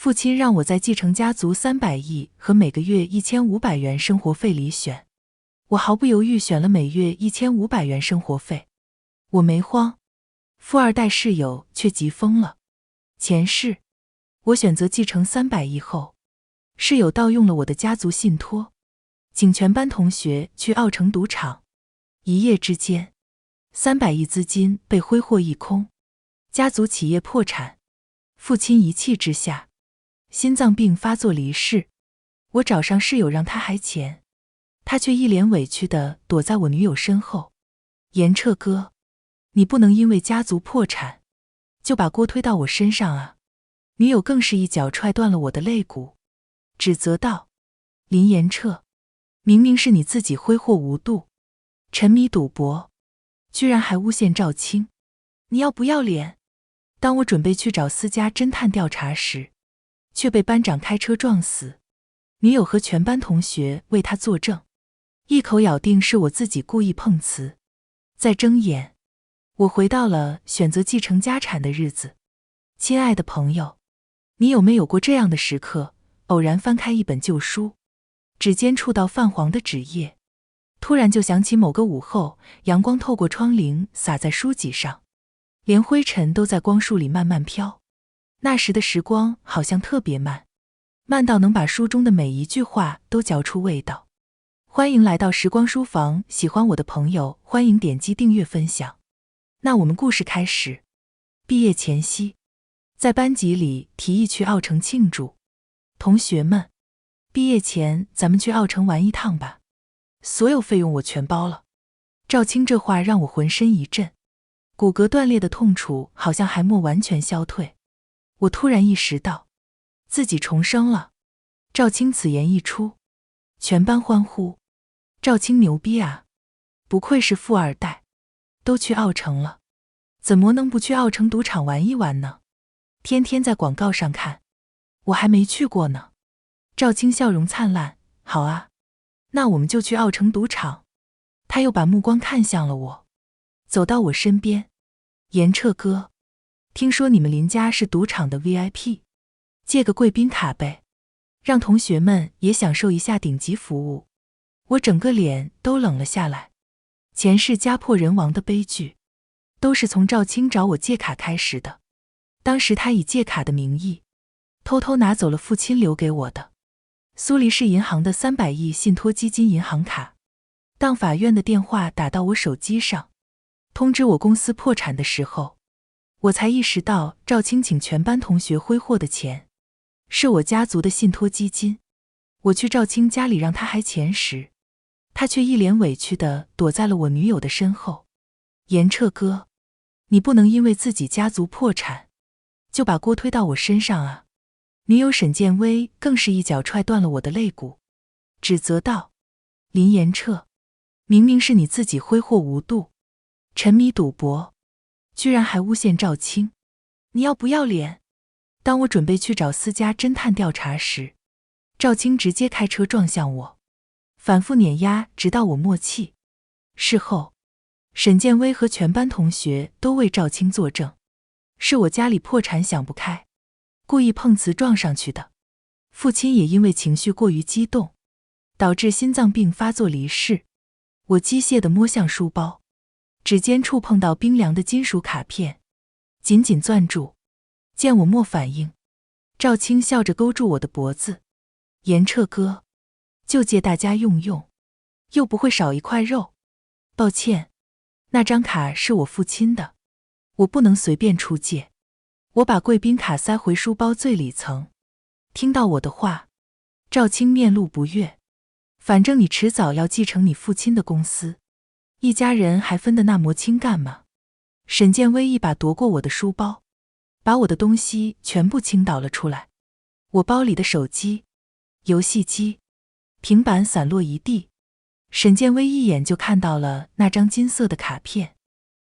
父亲让我在继承家族300亿和每个月1500元生活费里选，我毫不犹豫选了每月1500元生活费。我没慌，富二代室友却急疯了。前世，我选择继承300亿后，室友盗用了我的家族信托，请全班同学去奥城赌场。一夜之间，300亿资金被挥霍一空，家族企业破产。父亲一气之下，心脏病发作离世。我找上室友让他还钱，他却一脸委屈地躲在我女友身后。严彻哥，你不能因为家族破产，就把锅推到我身上啊！女友更是一脚踹断了我的肋骨，指责道：林严彻，明明是你自己挥霍无度，沉迷赌博，居然还诬陷赵青，你要不要脸？当我准备去找私家侦探调查时，却被班长开车撞死。女友和全班同学为他作证，一口咬定是我自己故意碰瓷。再睁眼，我回到了选择继承家产的日子。亲爱的朋友，你有没有过这样的时刻，偶然翻开一本旧书，指尖触到泛黄的纸页，突然就想起某个午后，阳光透过窗棂洒在书籍上，连灰尘都在光束里慢慢飘。那时的时光好像特别慢，慢到能把书中的每一句话都嚼出味道。欢迎来到时光书房，喜欢我的朋友欢迎点击订阅分享。那我们故事开始。毕业前夕，在班级里提议去奥城庆祝。同学们，毕业前咱们去奥城玩一趟吧，所有费用我全包了。赵青这话让我浑身一震，骨骼断裂的痛楚好像还没完全消退。我突然意识到自己重生了。赵青此言一出，全班欢呼。赵青牛逼啊，不愧是富二代，都去奥城了，怎么能不去奥城赌场玩一玩呢？天天在广告上看，我还没去过呢。赵青笑容灿烂，好啊，那我们就去奥城赌场。他又把目光看向了我，走到我身边。严彻哥，听说你们林家是赌场的 VIP， 借个贵宾卡呗，让同学们也享受一下顶级服务。我整个脸都冷了下来。前世家破人亡的悲剧，都是从赵青找我借卡开始的。当时他以借卡的名义，偷偷拿走了父亲留给我的苏黎世银行的300亿信托基金银行卡。当法院的电话打到我手机上，通知我公司破产的时候，我才意识到赵青请全班同学挥霍的钱，是我家族的信托基金。我去赵青家里让他还钱时，他却一脸委屈地躲在了我女友的身后。严彻哥，你不能因为自己家族破产，就把锅推到我身上啊！女友沈建威更是一脚踹断了我的肋骨，指责道：林严彻，明明是你自己挥霍无度，沉迷赌博，居然还诬陷赵青，你要不要脸？当我准备去找私家侦探调查时，赵青直接开车撞向我，反复碾压直到我默契。事后，沈建威和全班同学都为赵青作证，是我家里破产想不开，故意碰瓷撞上去的。父亲也因为情绪过于激动，导致心脏病发作离世。我机械地摸向书包，指尖触碰到冰凉的金属卡片，紧紧攥住。见我没反应，赵青笑着勾住我的脖子：严彻哥，就借大家用用，又不会少一块肉。抱歉，那张卡是我父亲的，我不能随便出借。我把贵宾卡塞回书包最里层。听到我的话，赵青面露不悦：反正你迟早要继承你父亲的公司，一家人还分得那么清干嘛？沈建威一把夺过我的书包，把我的东西全部倾倒了出来。我包里的手机、游戏机、平板散落一地。沈建威一眼就看到了那张金色的卡片，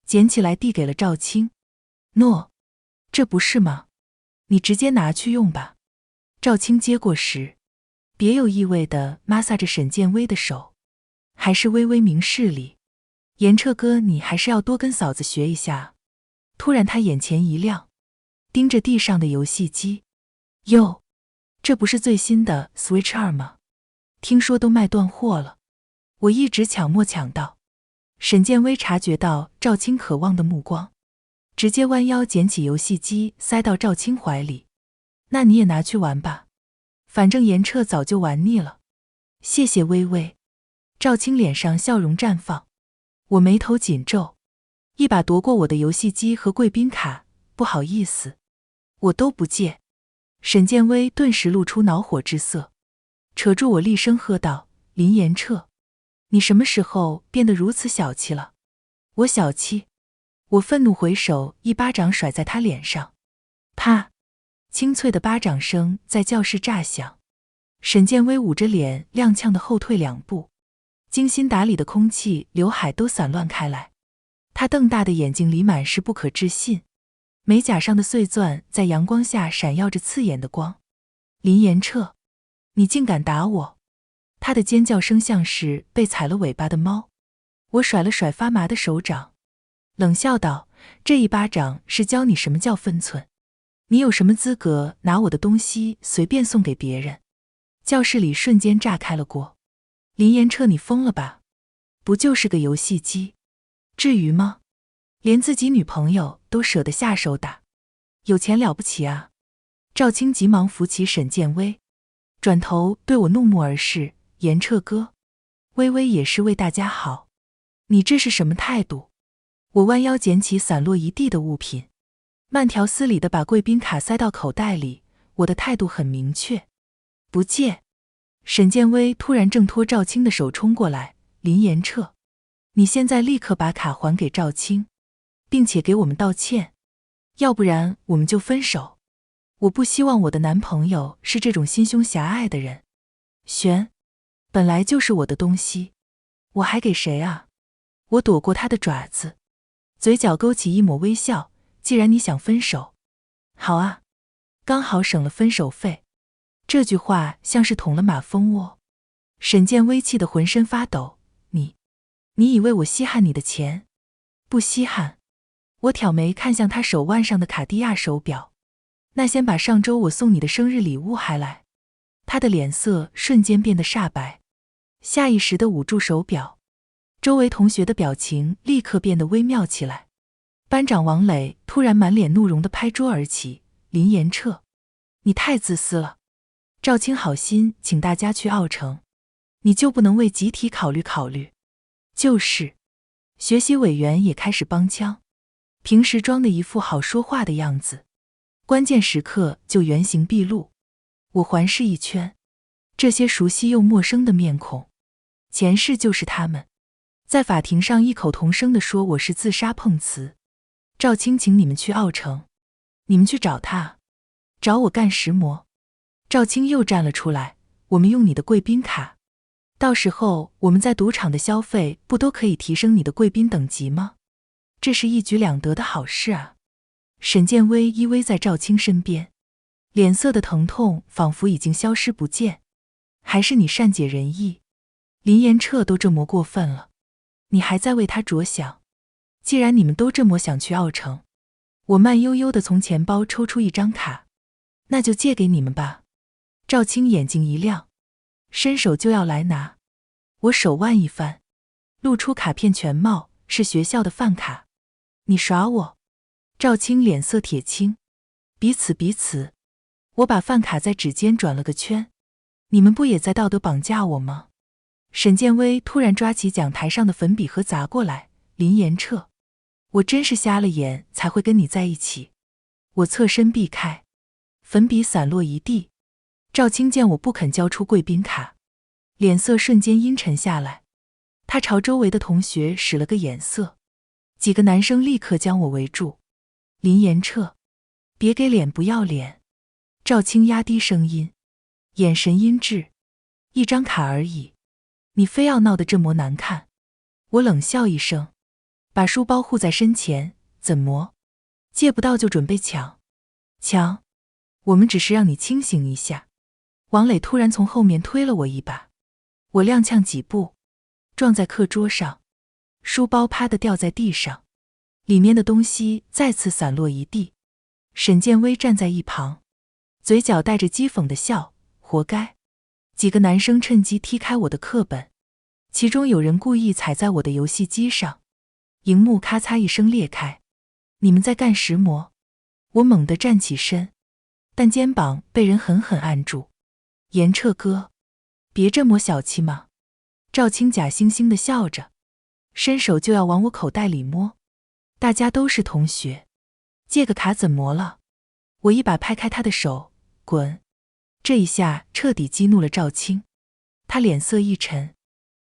捡起来递给了赵青：喏，这不是吗？你直接拿去用吧。赵青接过时，别有意味地摩挲着沈建威的手，还是微微明事理：严彻哥，你还是要多跟嫂子学一下。突然他眼前一亮，盯着地上的游戏机：哟，这不是最新的 Switch 2吗？听说都卖断货了。我一直抢没抢到。沈建威察觉到赵青渴望的目光，直接弯腰捡起游戏机塞到赵青怀里。那你也拿去玩吧，反正严彻早就玩腻了。谢谢微微。赵青脸上笑容绽放。我眉头紧皱，一把夺过我的游戏机和贵宾卡，不好意思，我都不借。沈建威顿时露出恼火之色，扯住我厉声喝道：林严彻，你什么时候变得如此小气了？我小气？我愤怒回手一巴掌甩在他脸上。啪！清脆的巴掌声在教室炸响。沈建威捂着脸踉跄地后退2步，精心打理的空气刘海都散乱开来。他瞪大的眼睛里满是不可置信，美甲上的碎钻在阳光下闪耀着刺眼的光。林严彻，你竟敢打我！他的尖叫声像是被踩了尾巴的猫。我甩了甩发麻的手掌，冷笑道：这一巴掌是教你什么叫分寸。你有什么资格拿我的东西随便送给别人？教室里瞬间炸开了锅。林严彻，你疯了吧？不就是个游戏机，至于吗？连自己女朋友都舍得下手打，有钱了不起啊？赵青急忙扶起沈建威，转头对我怒目而视：严彻哥，微微也是为大家好，你这是什么态度？我弯腰捡起散落一地的物品，慢条斯理地把贵宾卡塞到口袋里，我的态度很明确，不借。沈建威突然挣脱赵青的手冲过来：林严彻，你现在立刻把卡还给赵青，并且给我们道歉，要不然我们就分手。我不希望我的男朋友是这种心胸狭隘的人。玄，本来就是我的东西，我还给谁啊？我躲过他的爪子，嘴角勾起一抹微笑。既然你想分手，好啊，刚好省了分手费。这句话像是捅了马蜂窝。沈建威气得浑身发抖。你以为我稀罕你的钱？不稀罕。我挑眉看向他手腕上的卡地亚手表。那先把上周我送你的生日礼物还来。他的脸色瞬间变得煞白，下意识地捂住手表。周围同学的表情立刻变得微妙起来。班长王磊突然满脸怒容地拍桌而起：林严彻，你太自私了。赵青好心请大家去奥城，你就不能为集体考虑考虑？就是。学习委员也开始帮腔，平时装的一副好说话的样子，关键时刻就原形毕露。我环视一圈，这些熟悉又陌生的面孔，前世就是他们，在法庭上异口同声地说我是自杀碰瓷。赵青请你们去奥城，你们去找他，找我干什么？赵青又站了出来：我们用你的贵宾卡，到时候我们在赌场的消费不都可以提升你的贵宾等级吗？这是一举两得的好事啊。沈建威依偎在赵青身边，脸色的疼痛仿佛已经消失不见。还是你善解人意，林严彻都这么过分了，你还在为他着想。既然你们都这么想去奥城，我慢悠悠地从钱包抽出一张卡，那就借给你们吧。赵青眼睛一亮，伸手就要来拿。我手腕一翻，露出卡片全貌，是学校的饭卡。你耍我？赵青脸色铁青。彼此。我把饭卡在指尖转了个圈。你们不也在道德绑架我吗？沈建威突然抓起讲台上的粉笔盒砸过来。林严彻，我真是瞎了眼才会跟你在一起。我侧身避开，粉笔散落一地。赵青见我不肯交出贵宾卡，脸色瞬间阴沉下来。他朝周围的同学使了个眼色，几个男生立刻将我围住。林严彻，别给脸不要脸。赵青压低声音，眼神阴鸷。一张卡而已，你非要闹得这么难看？我冷笑一声，把书包护在身前。怎么？借不到就准备抢？抢？我们只是让你清醒一下。王磊突然从后面推了我一把，我踉跄几步，撞在课桌上，书包啪地掉在地上，里面的东西再次散落一地。沈建威站在一旁，嘴角带着讥讽的笑。活该！几个男生趁机踢开我的课本，其中有人故意踩在我的游戏机上，荧幕咔嚓一声裂开。你们在干石磨？我猛地站起身，但肩膀被人狠狠按住。严彻哥，别这么小气嘛！赵青假惺惺地笑着，伸手就要往我口袋里摸。大家都是同学，借个卡怎么了？我一把拍开他的手，滚！这一下彻底激怒了赵青，他脸色一沉，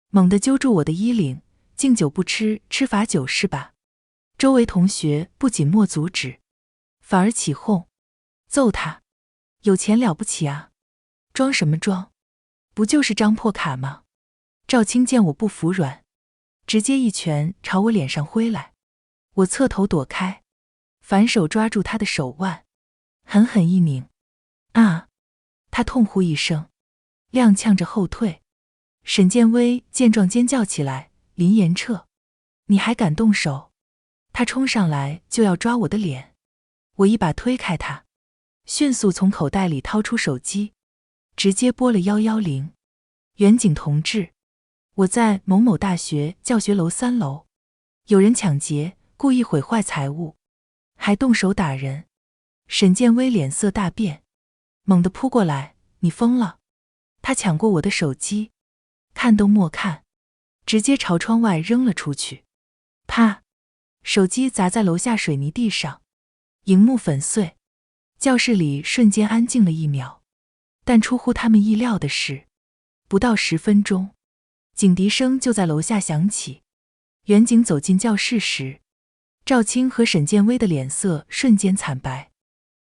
猛地揪住我的衣领，敬酒不吃吃罚酒是吧？周围同学不仅莫阻止，反而起哄，揍他！有钱了不起啊？装什么装？不就是张破卡吗？赵青见我不服软，直接一拳朝我脸上挥来，我侧头躲开，反手抓住他的手腕，狠狠一拧，啊！他痛呼一声，踉跄着后退。沈建威见状尖叫起来，林延彻，你还敢动手？他冲上来就要抓我的脸，我一把推开他，迅速从口袋里掏出手机，直接拨了110。远景同志，我在某某大学教学楼3楼，有人抢劫，故意毁坏财物，还动手打人。沈建威脸色大变，猛地扑过来，你疯了？他抢过我的手机，看都莫看，直接朝窗外扔了出去。啪！手机砸在楼下水泥地上，荧幕粉碎。教室里瞬间安静了1秒，但出乎他们意料的是，不到10分钟，警笛声就在楼下响起。远景走进教室时，赵青和沈建威的脸色瞬间惨白。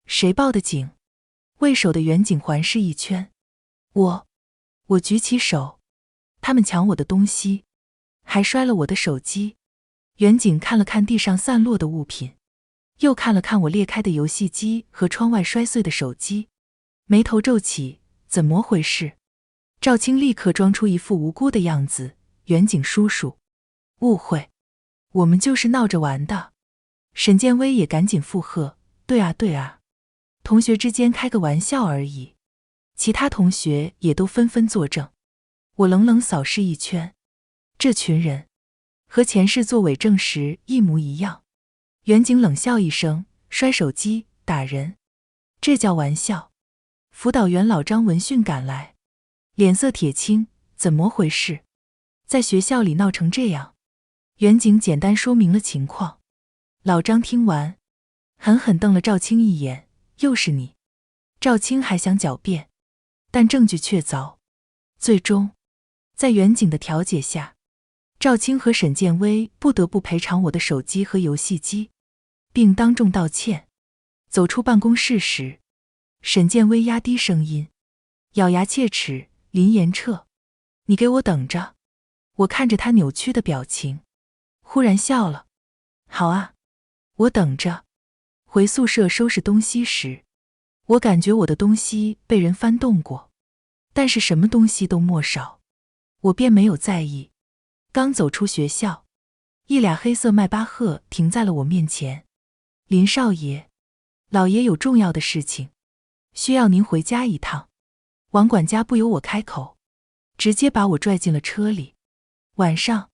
谁报的警？为首的远景环视一圈。我举起手，他们抢我的东西，还摔了我的手机。远景看了看地上散落的物品，又看了看我裂开的游戏机和窗外摔碎的手机，眉头皱起，怎么回事？赵青立刻装出一副无辜的样子，远景叔叔，误会，我们就是闹着玩的。沈建威也赶紧附和，对啊对啊，同学之间开个玩笑而已。其他同学也都纷纷作证。我冷冷扫视一圈，这群人和前世做伪证时一模一样。远景冷笑一声，摔手机，打人，这叫玩笑。辅导员老张闻讯赶来，脸色铁青，怎么回事？在学校里闹成这样。远景简单说明了情况。老张听完，狠狠瞪了赵青一眼，又是你。赵青还想狡辩，但证据确凿。最终，在远景的调解下，赵青和沈建威不得不赔偿我的手机和游戏机，并当众道歉。走出办公室时，沈建威压低声音，咬牙切齿，林延彻，你给我等着。我看着他扭曲的表情，忽然笑了。好啊，我等着。回宿舍收拾东西时，我感觉我的东西被人翻动过，但是什么东西都没少，我便没有在意。刚走出学校，一辆黑色迈巴赫停在了我面前。林少爷，老爷有重要的事情，需要您回家一趟。王管家不由我开口，直接把我拽进了车里。晚上，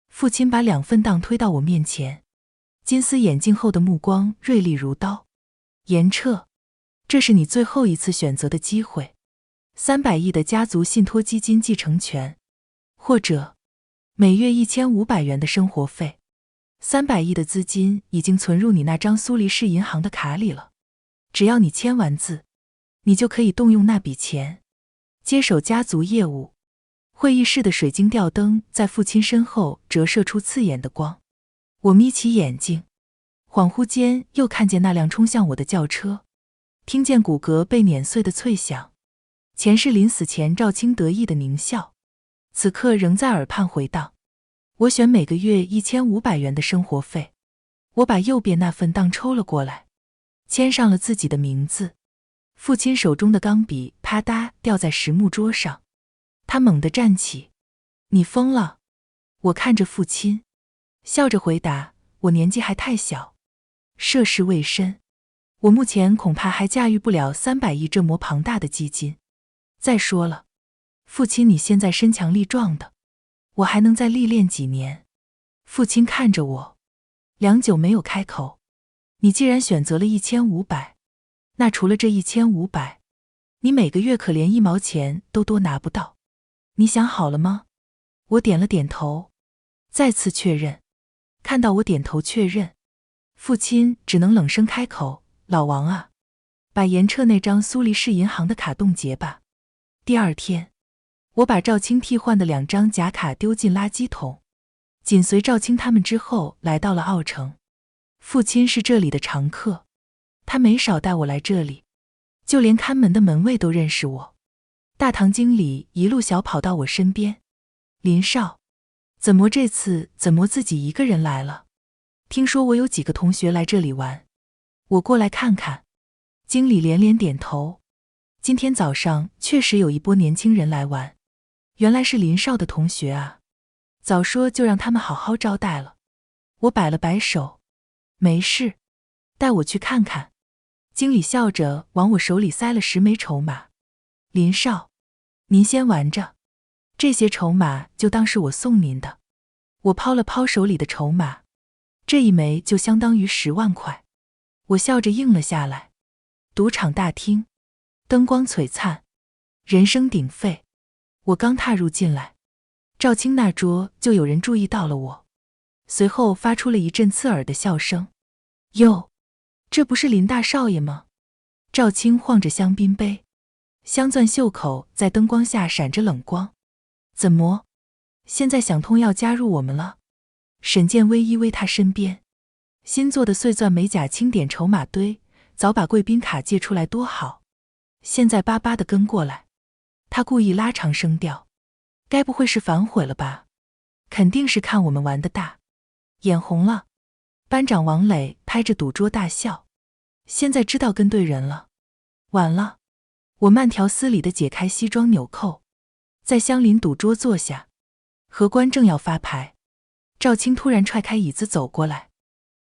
父亲把2份档推到我面前，金丝眼镜后的目光锐利如刀。严彻，这是你最后一次选择的机会，300亿的家族信托基金继承权，或者每月1500元的生活费。300亿的资金已经存入你那张苏黎世银行的卡里了，只要你签完字，你就可以动用那笔钱，接手家族业务。会议室的水晶吊灯在父亲身后折射出刺眼的光。我眯起眼睛，恍惚间又看见那辆冲向我的轿车，听见骨骼被碾碎的脆响。前世临死前赵青得意的狞笑，此刻仍在耳畔回荡。我选每个月1500元的生活费。我把右边那份档抽了过来，签上了自己的名字。父亲手中的钢笔啪嗒掉在实木桌上，他猛地站起，你疯了？我看着父亲，笑着回答，我年纪还太小，涉世未深，我目前恐怕还驾驭不了300亿这么庞大的基金。再说了，父亲你现在身强力壮的，我还能再历练几年。父亲看着我，良久没有开口。你既然选择了1500，那除了这1500，你每个月可连1毛钱都多拿不到。你想好了吗？我点了点头，再次确认。看到我点头确认，父亲只能冷声开口：老王啊，把严彻那张苏黎世银行的卡冻结吧。第二天，我把赵青替换的2张假卡丢进垃圾桶，紧随赵青他们之后来到了奥城。父亲是这里的常客，他没少带我来这里，就连看门的门卫都认识我。大堂经理一路小跑到我身边：林少，怎么这次自己一个人来了？听说我有几个同学来这里玩，我过来看看。经理连连点头，今天早上确实有一波年轻人来玩，原来是林少的同学啊，早说就让他们好好招待了。我摆了摆手，没事，带我去看看。经理笑着往我手里塞了10枚筹码。林少，您先玩着，这些筹码就当是我送您的。我抛了抛手里的筹码，这一枚就相当于10万块。我笑着应了下来。赌场大厅，灯光璀璨，人声鼎沸。我刚踏入进来，赵青那桌就有人注意到了我，随后发出了一阵刺耳的笑声。哟，这不是林大少爷吗？赵青晃着香槟杯，镶钻袖口在灯光下闪着冷光。怎么，现在想通要加入我们了？沈建威依偎他身边，新做的碎钻美甲清点筹码堆，早把贵宾卡借出来多好，现在巴巴地跟过来。他故意拉长声调，该不会是反悔了吧？肯定是看我们玩得大，眼红了。班长王磊拍着赌桌大笑，现在知道跟对人了。晚了。我慢条斯理地解开西装纽扣，在相邻赌桌坐下。荷官正要发牌，赵青突然踹开椅子走过来，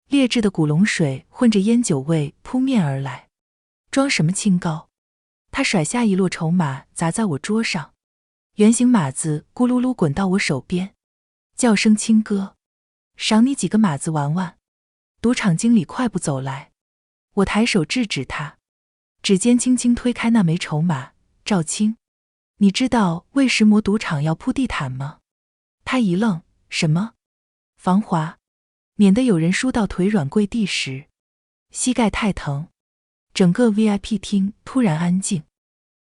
劣质的古龙水混着烟酒味扑面而来。装什么清高？他甩下一摞筹码砸在我桌上，圆形码子咕噜噜滚到我手边，叫声亲哥，赏你几个码子玩玩。赌场经理快步走来，我抬手制止他，指尖轻轻推开那枚筹码。赵青，你知道为石魔赌场要铺地毯吗？他一愣，什么？防滑，免得有人输到腿软跪地时，膝盖太疼。整个 VIP 厅突然安静，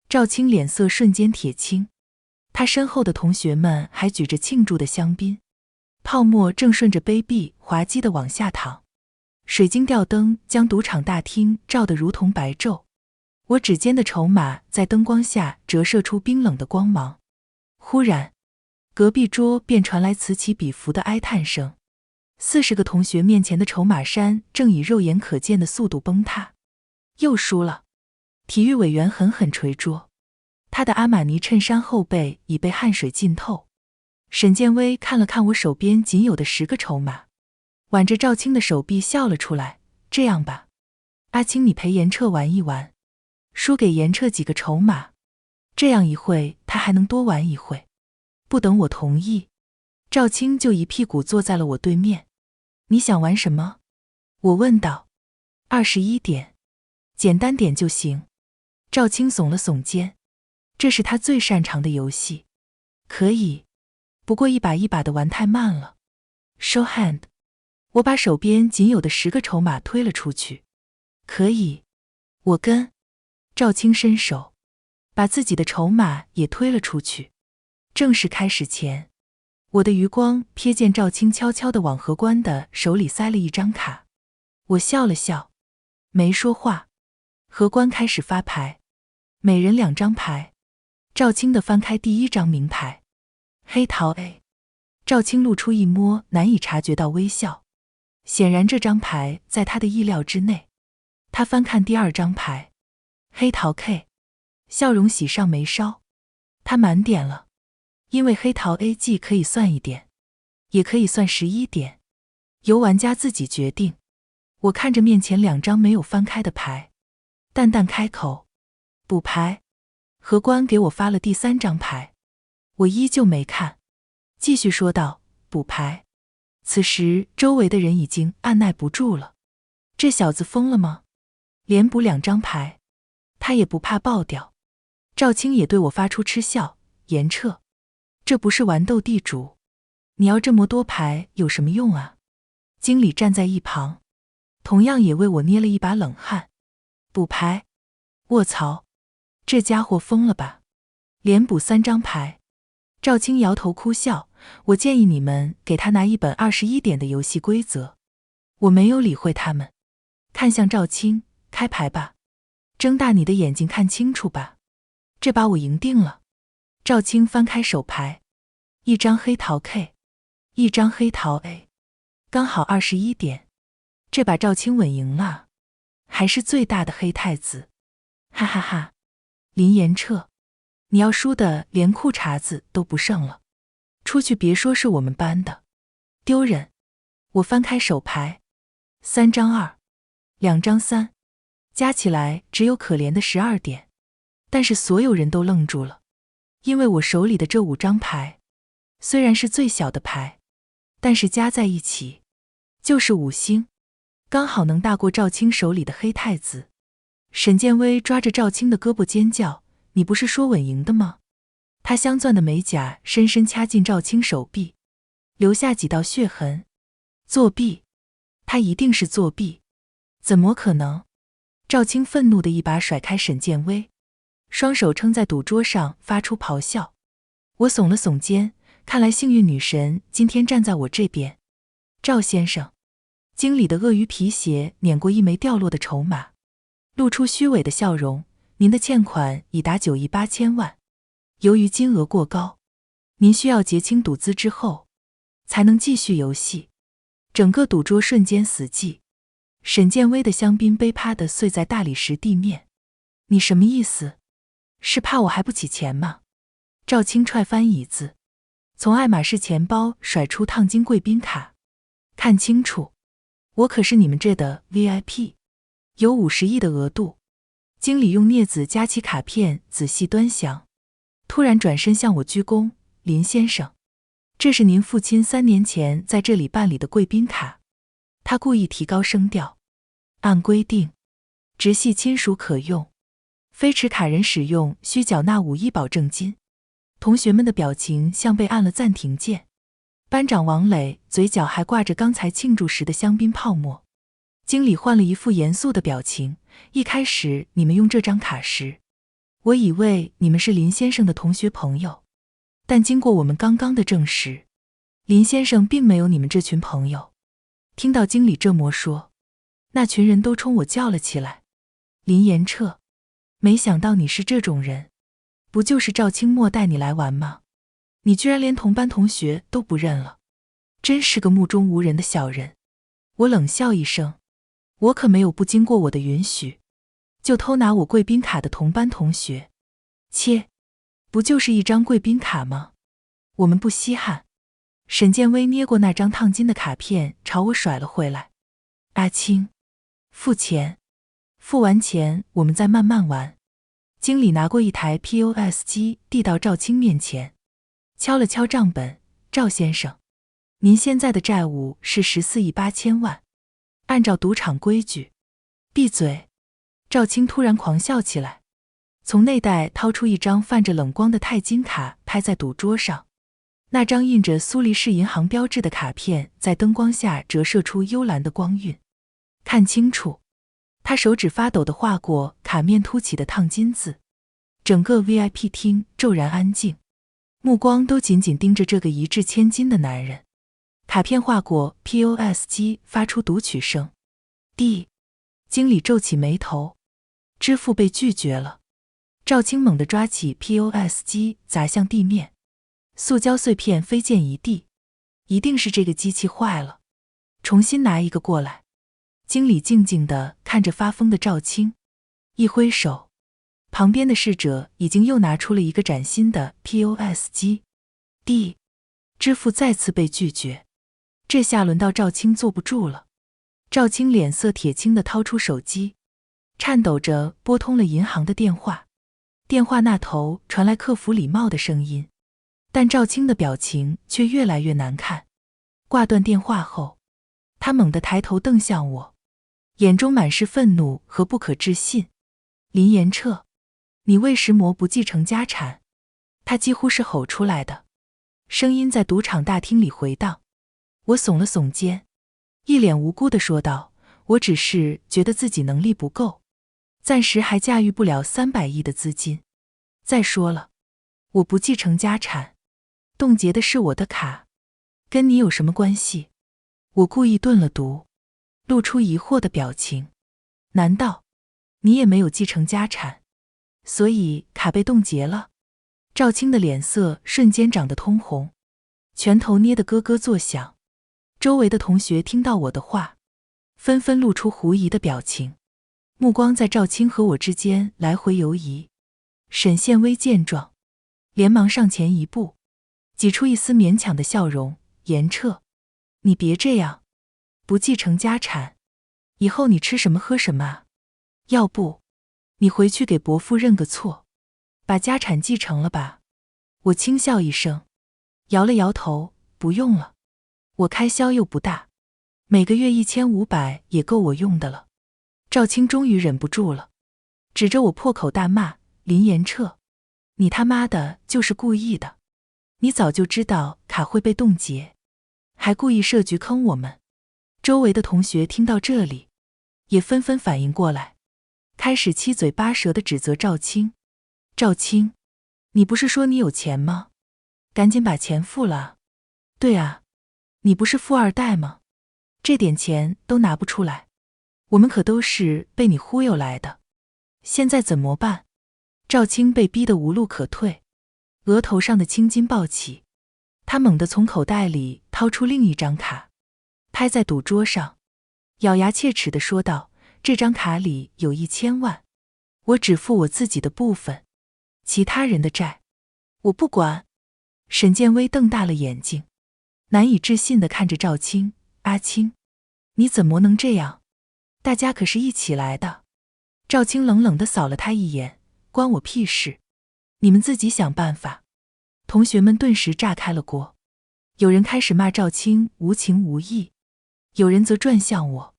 赵青脸色瞬间铁青，他身后的同学们还举着庆祝的香槟，泡沫正顺着杯壁滑稽地往下淌，水晶吊灯将赌场大厅照得如同白昼。我指尖的筹码在灯光下折射出冰冷的光芒。忽然，隔壁桌便传来此起彼伏的哀叹声，40个同学面前的筹码山正以肉眼可见的速度崩塌。又输了。体育委员狠狠捶桌，他的阿玛尼衬衫后背已被汗水浸透。沈建威看了看我手边仅有的10个筹码，挽着赵青的手臂笑了出来。这样吧，阿青你陪严彻玩一玩，输给严彻几个筹码，这样一会他还能多玩一会。不等我同意，赵青就一屁股坐在了我对面。你想玩什么？我问道。21点，简单点就行。赵青耸了耸肩，这是他最擅长的游戏。可以，不过一把一把的玩太慢了。Show hand， 我把手边仅有的10个筹码推了出去。可以，我跟。赵青伸手，把自己的筹码也推了出去。正式开始前，我的余光瞥见赵青悄悄地往荷官的手里塞了一张卡。我笑了笑，没说话。荷官开始发牌，每人2张牌。赵青的翻开第1张名牌，黑桃 A。赵青露出一抹难以察觉到微笑，显然这张牌在他的意料之内。他翻看第2张牌，黑桃 K， 笑容喜上眉梢。他满点了，因为黑桃 A 既可以算1点，也可以算11点，由玩家自己决定。我看着面前2张没有翻开的牌，淡淡开口，补牌。荷官给我发了第3张牌，我依旧没看，继续说道：补牌。此时周围的人已经按耐不住了，这小子疯了吗？连补2张牌，他也不怕爆掉。赵青也对我发出嗤笑：严彻，这不是玩斗地主，你要这么多牌有什么用啊？经理站在一旁，同样也为我捏了一把冷汗。补牌？卧槽，这家伙疯了吧？连补3张牌？赵青摇头哭笑：我建议你们给他拿一本21点的游戏规则。我没有理会他们，看向赵青：开牌吧，睁大你的眼睛看清楚吧，这把我赢定了。赵青翻开手牌，1张黑桃 K， 1张黑桃 A， 刚好21点，这把赵青稳赢了，还是最大的黑太子，哈哈哈。林延彻，你要输的连裤衩子都不剩了，出去别说是我们班的，丢人。我翻开手牌，3张2， 2张3，加起来只有可怜的12点，但是所有人都愣住了，因为我手里的这5张牌虽然是最小的牌，但是加在一起就是5星，刚好能大过赵青手里的黑太子。沈建威抓着赵青的胳膊尖叫：你不是说稳赢的吗？他镶钻的美甲深深掐进赵青手臂，留下几道血痕。作弊，他一定是作弊，怎么可能？赵青愤怒地一把甩开沈建威，双手撑在赌桌上发出咆哮。我耸了耸肩，看来幸运女神今天站在我这边。赵先生，经理的鳄鱼皮鞋碾过一枚掉落的筹码，露出虚伪的笑容：您的欠款已达9亿8千万，由于金额过高，您需要结清赌资之后才能继续游戏。整个赌桌瞬间死寂，沈建威的香槟杯啪地碎在大理石地面。你什么意思？是怕我还不起钱吗？赵青踹翻椅子，从爱马仕钱包甩出烫金贵宾卡。看清楚，我可是你们这的 VIP， 有50亿的额度。经理用镊子夹起卡片仔细端详，突然转身向我鞠躬：林先生，这是您父亲3年前在这里办理的贵宾卡。他故意提高声调：按规定，直系亲属可用，非持卡人使用需缴纳5亿保证金。同学们的表情像被按了暂停键。班长王磊嘴角还挂着刚才庆祝时的香槟泡沫。经理换了一副严肃的表情：一开始你们用这张卡时，我以为你们是林先生的同学朋友，但经过我们刚刚的证实，林先生并没有你们这群朋友。听到经理这么说，那群人都冲我叫了起来：林延彻，没想到你是这种人，不就是赵青墨带你来玩吗？你居然连同班同学都不认了，真是个目中无人的小人。我冷笑一声，我可没有不经过我的允许就偷拿我贵宾卡的同班同学。切，不就是一张贵宾卡吗？我们不稀罕。沈建威捏过那张烫金的卡片朝我甩了回来。阿青，付钱，付完钱我们再慢慢玩。经理拿过一台 POS 机递到赵青面前，敲了敲账本：赵先生，您现在的债务是14亿8千万，按照赌场规矩。闭嘴！赵青突然狂笑起来，从内袋掏出一张泛着冷光的钛金卡拍在赌桌上。那张印着苏黎世银行标志的卡片在灯光下折射出幽蓝的光晕。看清楚，他手指发抖地划过卡面凸起的烫金字。整个 VIP 厅骤然安静，目光都紧紧盯着这个一掷千金的男人。卡片划过 POS 机，发出读取声。D。经理皱起眉头，支付被拒绝了。赵青猛地抓起 POS 机砸向地面，塑胶碎片飞溅一地。一定是这个机器坏了，重新拿一个过来。经理静静地看着发疯的赵青，一挥手，旁边的侍者已经又拿出了一个崭新的 POS 机。D。支付再次被拒绝。这下轮到赵青坐不住了。赵青脸色铁青地掏出手机，颤抖着拨通了银行的电话。电话那头传来客服礼貌的声音，但赵青的表情却越来越难看。挂断电话后，他猛地抬头瞪向我，眼中满是愤怒和不可置信。林延彻，你为什么不继承家产？他几乎是吼出来的，声音在赌场大厅里回荡。我耸了耸肩，一脸无辜地说道，我只是觉得自己能力不够，暂时还驾驭不了300亿的资金。再说了，我不继承家产，冻结的是我的卡，跟你有什么关系？我故意顿了读，露出疑惑的表情。难道你也没有继承家产，所以卡被冻结了？赵青的脸色瞬间长得通红，拳头捏得咯咯作响。周围的同学听到我的话，纷纷露出狐疑的表情，目光在赵青和我之间来回游移。沈宪威见状，连忙上前一步，挤出一丝勉强的笑容，严彻，你别这样，不继承家产，以后你吃什么喝什么啊？要不你回去给伯父认个错，把家产继承了吧。我轻笑一声，摇了摇头，不用了，我开销又不大，每个月1500也够我用的了。赵青终于忍不住了，指着我破口大骂，林延彻，你他妈的就是故意的，你早就知道卡会被冻结，还故意设局坑我们。周围的同学听到这里，也纷纷反应过来，开始七嘴八舌地指责赵青。赵青，你不是说你有钱吗？赶紧把钱付了。对啊，你不是富二代吗？这点钱都拿不出来，我们可都是被你忽悠来的，现在怎么办？赵青被逼得无路可退，额头上的青筋暴起，他猛地从口袋里掏出另一张卡，拍在赌桌上，咬牙切齿地说道，这张卡里有1000万，我只付我自己的部分，其他人的债我不管。沈建威瞪大了眼睛，难以置信地看着赵青，阿青，你怎么能这样？大家可是一起来的。赵青冷冷地扫了他一眼，关我屁事，你们自己想办法。同学们顿时炸开了锅，有人开始骂赵青无情无义，有人则转向我，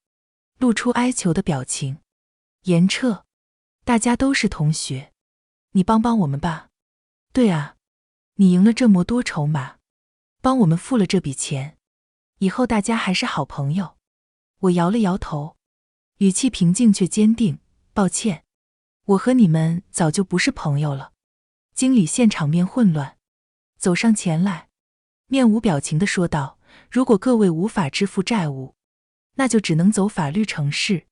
露出哀求的表情，严彻，大家都是同学，你帮帮我们吧。对啊，你赢了这么多筹码，帮我们付了这笔钱，以后大家还是好朋友。我摇了摇头，语气平静却坚定，抱歉，我和你们早就不是朋友了。经理现场面混乱，走上前来，面无表情地说道，如果各位无法支付债务，那就只能走法律程序，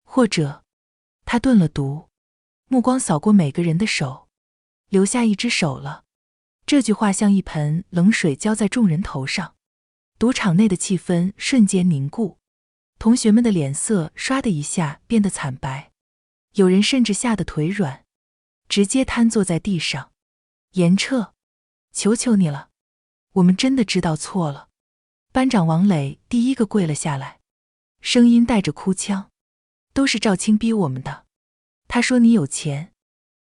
或者……他顿了读，目光扫过每个人的手，留下一只手了。这句话像一盆冷水浇在众人头上，赌场内的气氛瞬间凝固，同学们的脸色唰的一下变得惨白，有人甚至吓得腿软，直接瘫坐在地上。严彻，求求你了，我们真的知道错了。班长王磊第一个跪了下来，声音带着哭腔，都是赵青逼我们的，他说你有钱，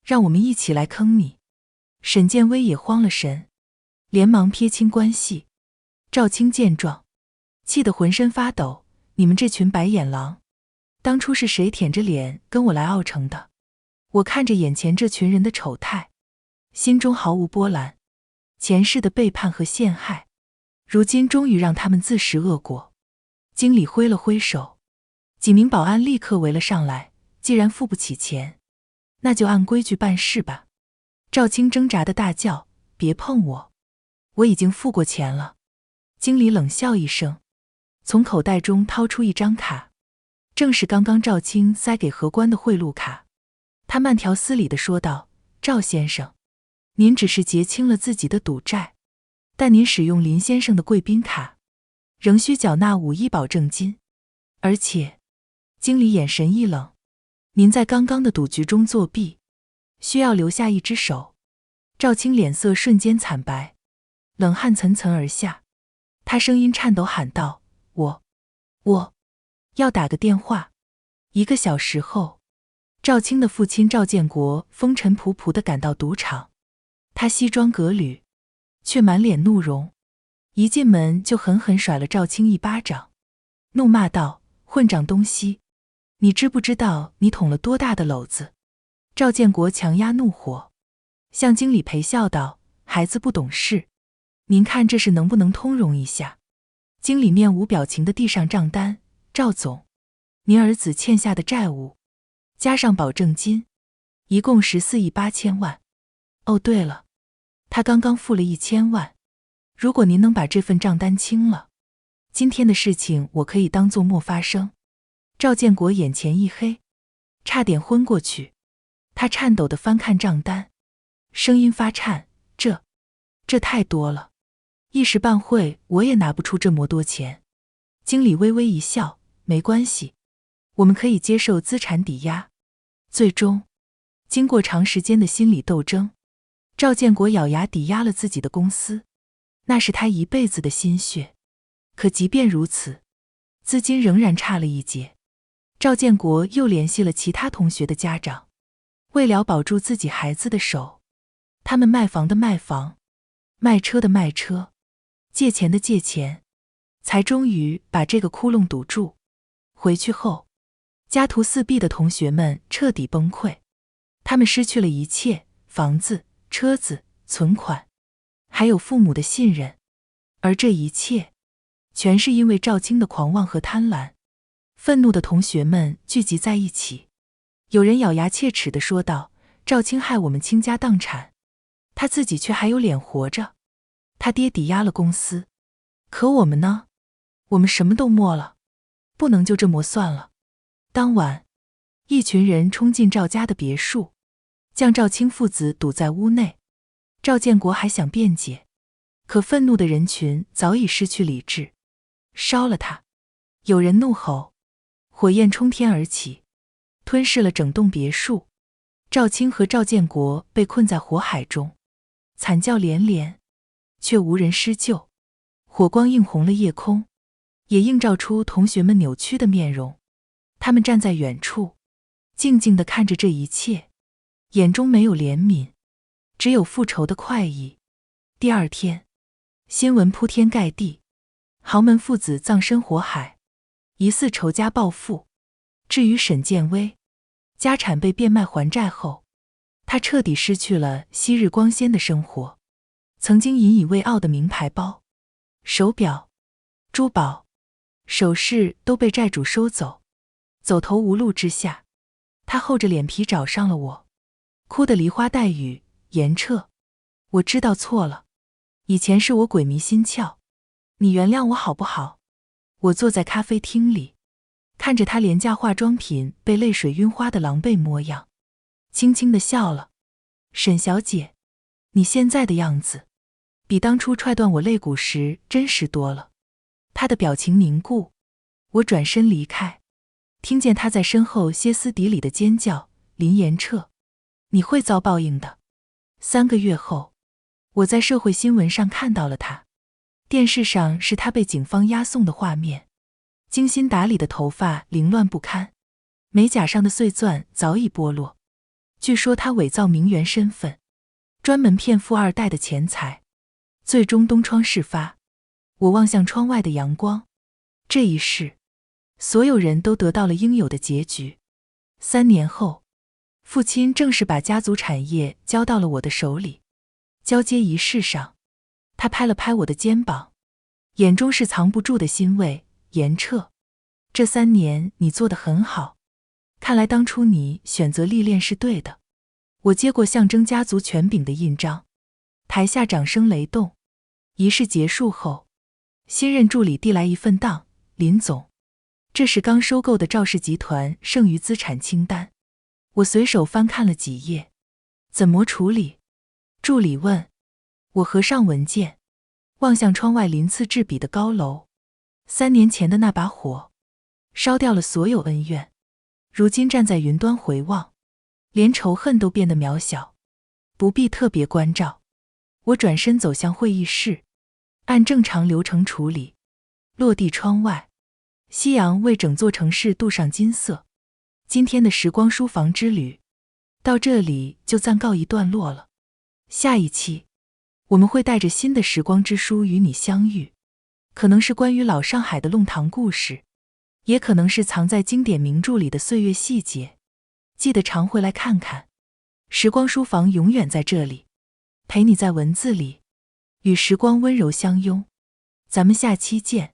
让我们一起来坑你。沈建威也慌了神，连忙撇清关系。赵青见状，气得浑身发抖，你们这群白眼狼，当初是谁舔着脸跟我来澳城的？我看着眼前这群人的丑态，心中毫无波澜，前世的背叛和陷害，如今终于让他们自食恶果。经理挥了挥手，几名保安立刻围了上来，既然付不起钱，那就按规矩办事吧。赵青挣扎的大叫，别碰我，我已经付过钱了。经理冷笑一声，从口袋中掏出一张卡，正是刚刚赵青塞给何官的贿赂卡。他慢条斯理地说道，赵先生，您只是结清了自己的赌债，但您使用林先生的贵宾卡，仍需缴纳5亿保证金。而且，经理眼神一冷，您在刚刚的赌局中作弊，需要留下一只手。赵青脸色瞬间惨白，冷汗涔涔而下，他声音颤抖喊道，我要打个电话。1个小时后，赵青的父亲赵建国风尘仆仆地赶到赌场，他西装革履，却满脸怒容，一进门就狠狠甩了赵青一巴掌，怒骂道：“混账东西，你知不知道你捅了多大的篓子？”赵建国强压怒火，向经理赔笑道：“孩子不懂事，您看这事能不能通融一下？”经理面无表情地递上账单：“赵总，您儿子欠下的债务，加上保证金，一共14亿8千万。哦，对了，他刚刚付了1000万。如果您能把这份账单清了，今天的事情我可以当作没发生。”赵建国眼前一黑，差点昏过去。他颤抖地翻看账单，声音发颤：“这太多了，一时半会我也拿不出这么多钱。”经理微微一笑：“没关系，我们可以接受资产抵押。”最终，经过长时间的心理斗争，赵建国咬牙抵押了自己的公司，那是他一辈子的心血。可即便如此，资金仍然差了一截。赵建国又联系了其他同学的家长，为了保住自己孩子的手，他们卖房的卖房，卖车的卖车，借钱的借钱，才终于把这个窟窿堵住。回去后，家徒四壁的同学们彻底崩溃，他们失去了一切：房子、车子、存款，还有父母的信任。而这一切，全是因为赵青的狂妄和贪婪。愤怒的同学们聚集在一起，有人咬牙切齿地说道：“赵青害我们倾家荡产，他自己却还有脸活着。他爹抵押了公司，可我们呢？我们什么都没了，不能就这么算了。”当晚，一群人冲进赵家的别墅，将赵青父子堵在屋内。赵建国还想辩解，可愤怒的人群早已失去理智，烧了他！有人怒吼，火焰冲天而起，吞噬了整栋别墅。赵青和赵建国被困在火海中，惨叫连连，却无人施救。火光映红了夜空，也映照出同学们扭曲的面容。他们站在远处，静静地看着这一切，眼中没有怜悯，只有复仇的快意。第二天，新闻铺天盖地，豪门父子葬身火海，疑似仇家报复。至于沈建威，家产被变卖还债后，他彻底失去了昔日光鲜的生活。曾经引以为傲的名牌包、手表、珠宝、首饰都被债主收走。走投无路之下，他厚着脸皮找上了我，哭得梨花带雨。严彻，我知道错了，以前是我鬼迷心窍，你原谅我好不好？我坐在咖啡厅里，看着他廉价化妆品被泪水晕花的狼狈模样，轻轻地笑了。沈小姐，你现在的样子，比当初踹断我肋骨时真实多了。他的表情凝固，我转身离开，听见他在身后歇斯底里的尖叫：“林严彻，你会遭报应的。”3个月后，我在社会新闻上看到了他，电视上是他被警方押送的画面，精心打理的头发凌乱不堪，美甲上的碎钻早已剥落。据说他伪造名媛身份，专门骗富二代的钱财，最终东窗事发。我望向窗外的阳光，这一世，所有人都得到了应有的结局。3年后，父亲正式把家族产业交到了我的手里。交接仪式上，他拍了拍我的肩膀，眼中是藏不住的欣慰：“严彻，这3年你做得很好，看来当初你选择历练是对的。”我接过象征家族权柄的印章，台下掌声雷动。仪式结束后，新任助理递来一份档：“林总，这是刚收购的赵氏集团剩余资产清单。”我随手翻看了几页：“怎么处理？”助理问。我合上文件，望向窗外鳞次栉比的高楼。3年前的那把火，烧掉了所有恩怨。如今站在云端回望，连仇恨都变得渺小，不必特别关照。我转身走向会议室，按正常流程处理。落地窗外，夕阳为整座城市镀上金色，今天的时光书房之旅到这里就暂告一段落了。下一期我们会带着新的时光之书与你相遇，可能是关于老上海的弄堂故事，也可能是藏在经典名著里的岁月细节。记得常回来看看，时光书房永远在这里，陪你在文字里与时光温柔相拥。咱们下期见。